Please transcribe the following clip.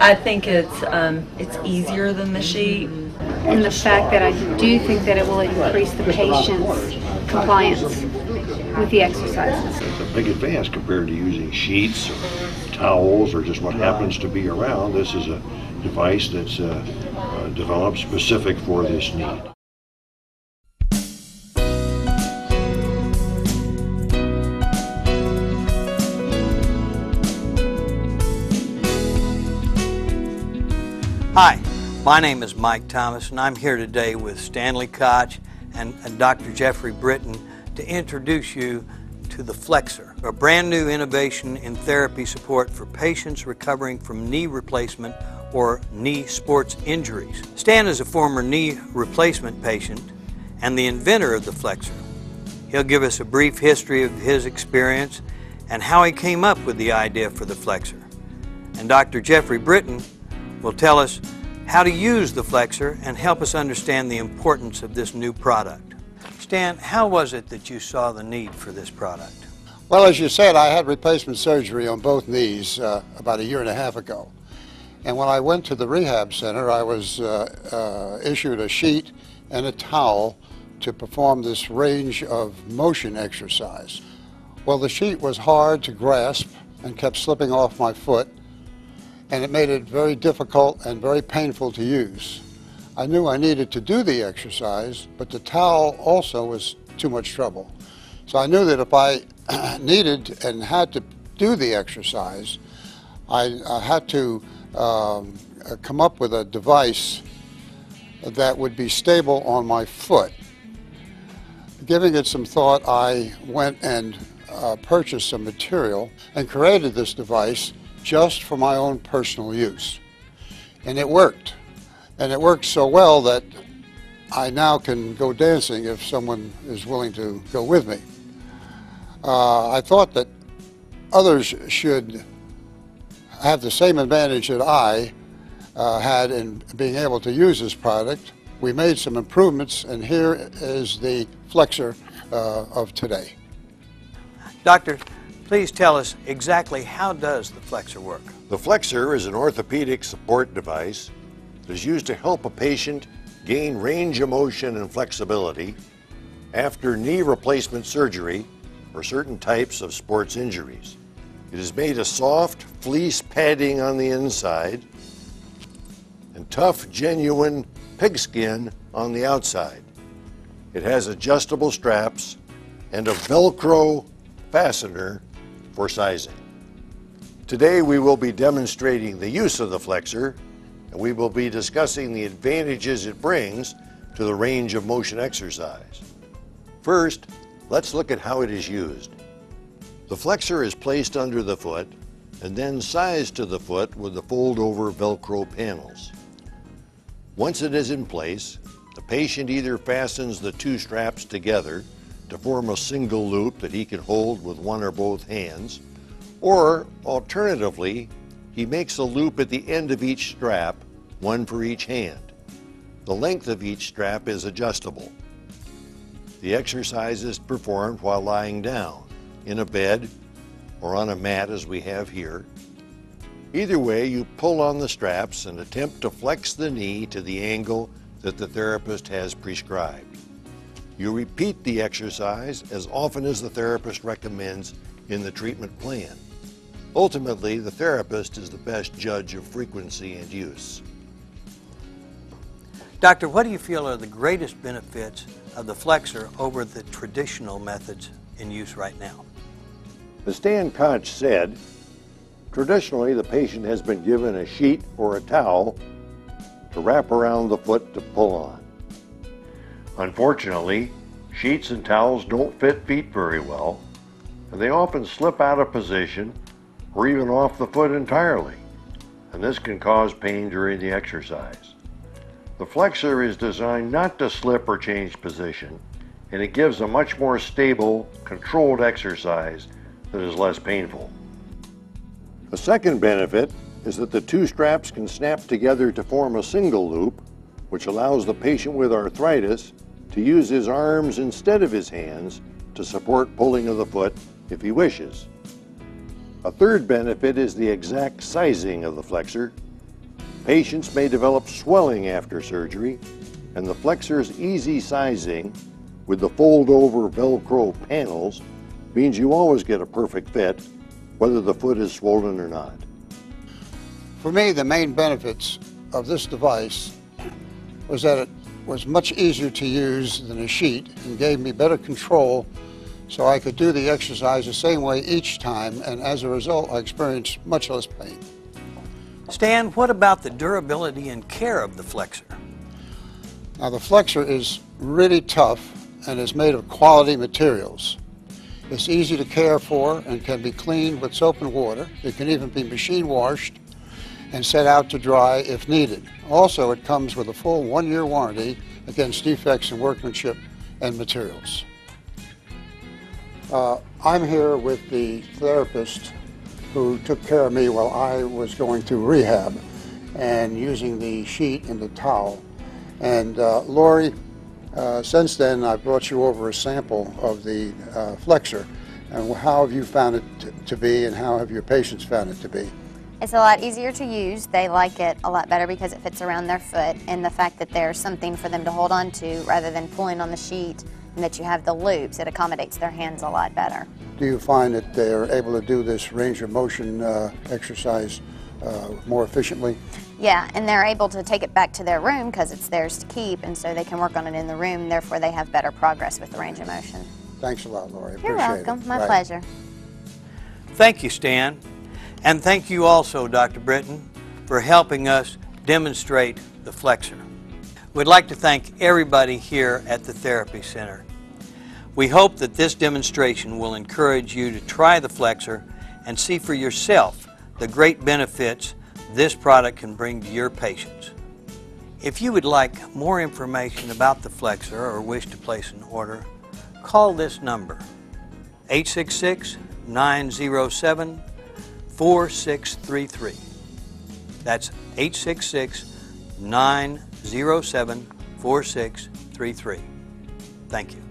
I think it's easier than the sheet. And the fact that I do think that it will increase the patient's compliance with the exercises. It's a big advance compared to using sheets or towels or just what happens to be around. This is a device that's developed specific for this need. Hi, my name is Mike Thomas, and I'm here today with Stanley Koch and Dr. Jeffrey Britton to introduce you to the Flexzxor, a brand new innovation in therapy support for patients recovering from knee replacement or knee sports injuries. Stan is a former knee replacement patient and the inventor of the Flexzxor. He'll give us a brief history of his experience and how he came up with the idea for the Flexzxor. And Dr. Jeffrey Britton will tell us how to use the Flexzxor and help us understand the importance of this new product. Stan, how was it that you saw the need for this product? Well, as you said, I had replacement surgery on both knees about a year and a half ago. And when I went to the rehab center, I was issued a sheet and a towel to perform this range of motion exercise. Well, the sheet was hard to grasp and kept slipping off my foot, and it made it very difficult and very painful to use. I knew I needed to do the exercise, but the towel also was too much trouble. So I knew that if I needed and had to do the exercise, I had to come up with a device that would be stable on my foot. Giving it some thought, I went and purchased some material and created this device just for my own personal use. And it worked. And it worked so well that I now can go dancing if someone is willing to go with me. I thought that others should have the same advantage that I had in being able to use this product. We made some improvements, and here is the Flexzxor of today. Doctor, please tell us exactly how does the Flexzxor work? The Flexzxor is an orthopedic support device that is used to help a patient gain range of motion and flexibility after knee replacement surgery or certain types of sports injuries. It is made of soft fleece padding on the inside and tough, genuine pigskin on the outside. It has adjustable straps and a Velcro fastener for sizing. Today we will be demonstrating the use of the Flexzxor, and we will be discussing the advantages it brings to the range of motion exercise. First, let's look at how it is used. The Flexzxor is placed under the foot and then sized to the foot with the fold-over Velcro panels. Once it is in place, the patient either fastens the two straps together to form a single loop that he can hold with one or both hands, or alternatively, he makes a loop at the end of each strap, one for each hand. The length of each strap is adjustable. The exercise is performed while lying down, in a bed, or on a mat as we have here. Either way, you pull on the straps and attempt to flex the knee to the angle that the therapist has prescribed. You repeat the exercise as often as the therapist recommends in the treatment plan. Ultimately, the therapist is the best judge of frequency and use. Doctor, what do you feel are the greatest benefits of the Flexzxor over the traditional methods in use right now? As Stan Koch said, traditionally the patient has been given a sheet or a towel to wrap around the foot to pull on. Unfortunately, sheets and towels don't fit feet very well, and they often slip out of position or even off the foot entirely, and this can cause pain during the exercise. The Flexzxor is designed not to slip or change position, and it gives a much more stable, controlled exercise that is less painful. A second benefit is that the two straps can snap together to form a single loop, which allows the patient with arthritis to use his arms instead of his hands to support pulling of the foot if he wishes. A third benefit is the exact sizing of the Flexzxor, Patients may develop swelling after surgery, and the Flexzxor's easy sizing with the fold-over Velcro panels means you always get a perfect fit, whether the foot is swollen or not. For me, the main benefits of this device was that it was much easier to use than a sheet and gave me better control, so I could do the exercise the same way each time, and as a result I experienced much less pain. Stan, what about the durability and care of the Flexzxor? Now, the Flexzxor is really tough and is made of quality materials. It's easy to care for and can be cleaned with soap and water. It can even be machine washed and set out to dry if needed. Also, it comes with a full 1-year warranty against defects in workmanship and materials. I'm here with the therapist who took care of me while I was going through rehab and using the sheet and the towel. And Lori, since then I brought you over a sample of the Flexzxor. And how have you found it to be, and how have your patients found it to be? It's a lot easier to use. They like it a lot better because it fits around their foot, and the fact that there's something for them to hold on to rather than pulling on the sheet, and that you have the loops, it accommodates their hands a lot better. Do you find that they're able to do this range of motion exercise more efficiently? Yeah, and they're able to take it back to their room because it's theirs to keep, and so they can work on it in the room. Therefore, they have better progress with the range of motion. Thanks a lot, Lori. You're welcome. It. My pleasure. Thank you, Stan. And thank you also, Dr. Britton, for helping us demonstrate the Flexzxor. We'd like to thank everybody here at the Therapy Center. We hope that this demonstration will encourage you to try the Flexzxor and see for yourself the great benefits this product can bring to your patients. If you would like more information about the Flexzxor or wish to place an order, call this number, 866-907-4633. That's 866-907-4633. Thank you.